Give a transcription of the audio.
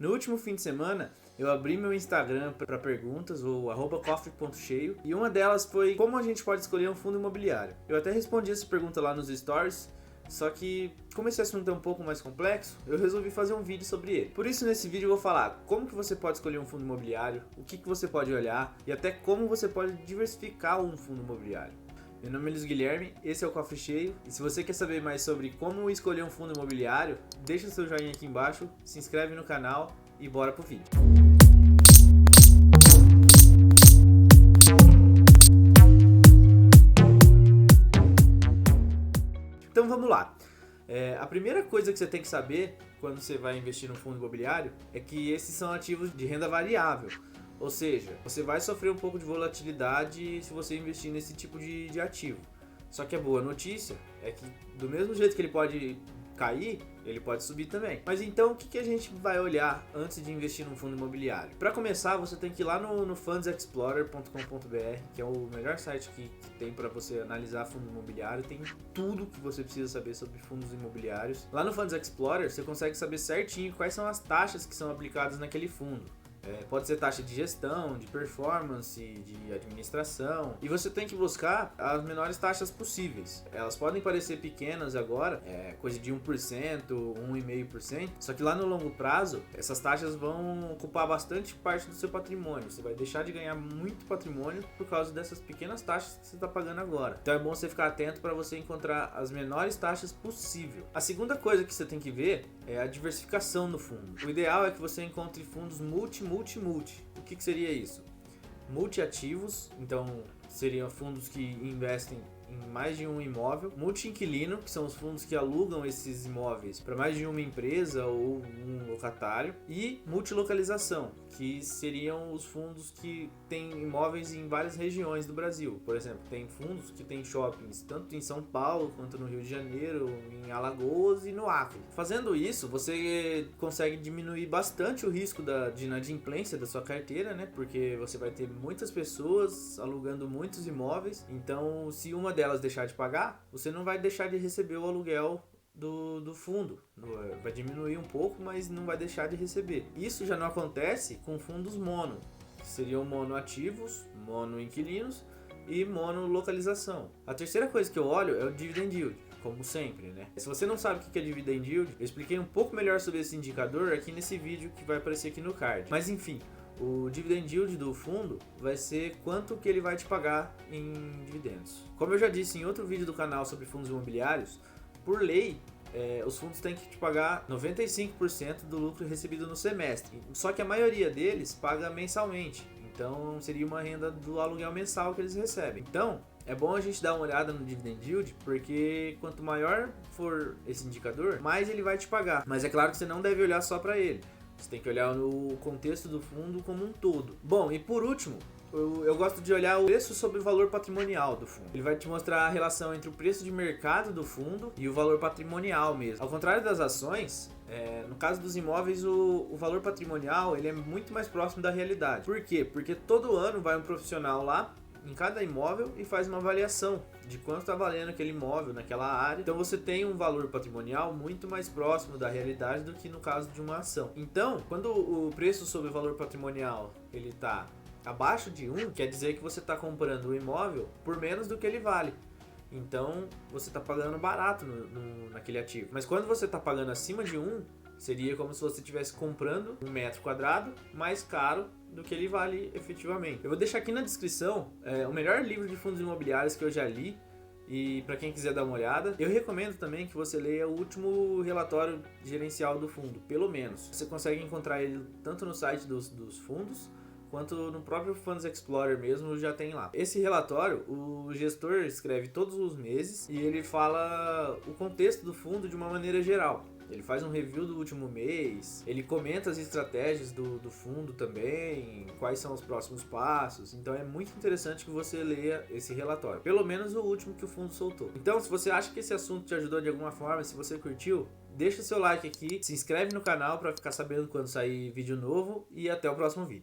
No último fim de semana, eu abri meu Instagram para perguntas, o @cofre.cheio, e uma delas foi como a gente pode escolher um fundo imobiliário. Eu até respondi essa pergunta lá nos stories, só que como esse assunto é um pouco mais complexo, eu resolvi fazer um vídeo sobre ele. Por isso nesse vídeo eu vou falar como que você pode escolher um fundo imobiliário, o que você pode olhar e até como você pode diversificar um fundo imobiliário. Meu nome é Luiz Guilherme, esse é o Cofre Cheio, e se você quer saber mais sobre como escolher um fundo imobiliário, deixa seu joinha aqui embaixo, se inscreve no canal e bora pro vídeo. Então vamos lá. A primeira coisa que você tem que saber quando você vai investir no fundo imobiliário é que esses são ativos de renda variável. Ou seja, você vai sofrer um pouco de volatilidade se você investir nesse tipo de ativo. Só que a boa notícia é que do mesmo jeito que ele pode cair, ele pode subir também. Mas então o que a gente vai olhar antes de investir num fundo imobiliário? Para começar, você tem que ir lá no fundsexplorer.com.br, que é o melhor site que tem para você analisar fundo imobiliário. Tem tudo que você precisa saber sobre fundos imobiliários. Lá no Funds Explorer, você consegue saber certinho quais são as taxas que são aplicadas naquele fundo. Pode ser taxa de gestão, de performance, de administração. E você tem que buscar as menores taxas possíveis. Elas podem parecer pequenas agora, coisa de 1%, 1,5%. Só que lá no longo prazo, essas taxas vão ocupar bastante parte do seu patrimônio. Você vai deixar de ganhar muito patrimônio por causa dessas pequenas taxas que você está pagando agora. Então é bom você ficar atento para você encontrar as menores taxas possível. A segunda coisa que você tem que ver é a diversificação no fundo. O ideal é que você encontre fundos multi. O que seria isso? Multiativos, então seriam fundos que investem em mais de um imóvel. Multi-inquilino, que são os fundos que alugam esses imóveis para mais de uma empresa ou um locatário. E multilocalização, que seriam os fundos que têm imóveis em várias regiões do Brasil. Por exemplo, tem fundos que têm shoppings tanto em São Paulo quanto no Rio de Janeiro, em Alagoas e no Acre. Fazendo isso, você consegue diminuir bastante o risco de inadimplência da sua carteira, né? Porque você vai ter muitas pessoas alugando muitos imóveis. Então, se uma delas deixar de pagar, você não vai deixar de receber o aluguel do fundo. Vai diminuir um pouco, mas não vai deixar de receber. Isso já não acontece com fundos mono, que seriam monoativos, monoinquilinos e monolocalização. A terceira coisa que eu olho é o dividend yield, como sempre, né? Se você não sabe o que é dividend yield, eu expliquei um pouco melhor sobre esse indicador aqui nesse vídeo que vai aparecer aqui no card. Mas enfim, o dividend yield do fundo vai ser quanto que ele vai te pagar em dividendos. Como eu já disse em outro vídeo do canal sobre fundos imobiliários, por lei, os fundos têm que te pagar 95% do lucro recebido no semestre. Só que a maioria deles paga mensalmente. Então seria uma renda do aluguel mensal que eles recebem. Então é bom a gente dar uma olhada no dividend yield, porque quanto maior for esse indicador, mais ele vai te pagar. Mas é claro que você não deve olhar só para ele. Você tem que olhar no contexto do fundo como um todo. Bom, e por último, eu gosto de olhar o preço sobre o valor patrimonial do fundo. Ele vai te mostrar a relação entre o preço de mercado do fundo e o valor patrimonial mesmo. Ao contrário das ações, no caso dos imóveis, o valor patrimonial ele é muito mais próximo da realidade. Por quê? Porque todo ano vai um profissional lá em cada imóvel e faz uma avaliação de quanto está valendo aquele imóvel naquela área. Então você tem um valor patrimonial muito mais próximo da realidade do que no caso de uma ação. Então, quando o preço sobre o valor patrimonial ele está abaixo de 1, quer dizer que você está comprando o imóvel por menos do que ele vale. Então você está pagando barato naquele ativo. Mas quando você está pagando acima de 1, seria como se você estivesse comprando um metro quadrado mais caro do que ele vale efetivamente. Eu vou deixar aqui na descrição o melhor livro de fundos imobiliários que eu já li, e para quem quiser dar uma olhada. Eu recomendo também que você leia o último relatório gerencial do fundo, pelo menos. Você consegue encontrar ele tanto no site dos fundos, quanto no próprio Funds Explorer mesmo já tem lá. Esse relatório, o gestor escreve todos os meses e ele fala o contexto do fundo de uma maneira geral. Ele faz um review do último mês, ele comenta as estratégias do fundo também, quais são os próximos passos. Então é muito interessante que você leia esse relatório, pelo menos o último que o fundo soltou. Então, se você acha que esse assunto te ajudou de alguma forma, se você curtiu, deixa seu like aqui, se inscreve no canal para ficar sabendo quando sair vídeo novo e até o próximo vídeo.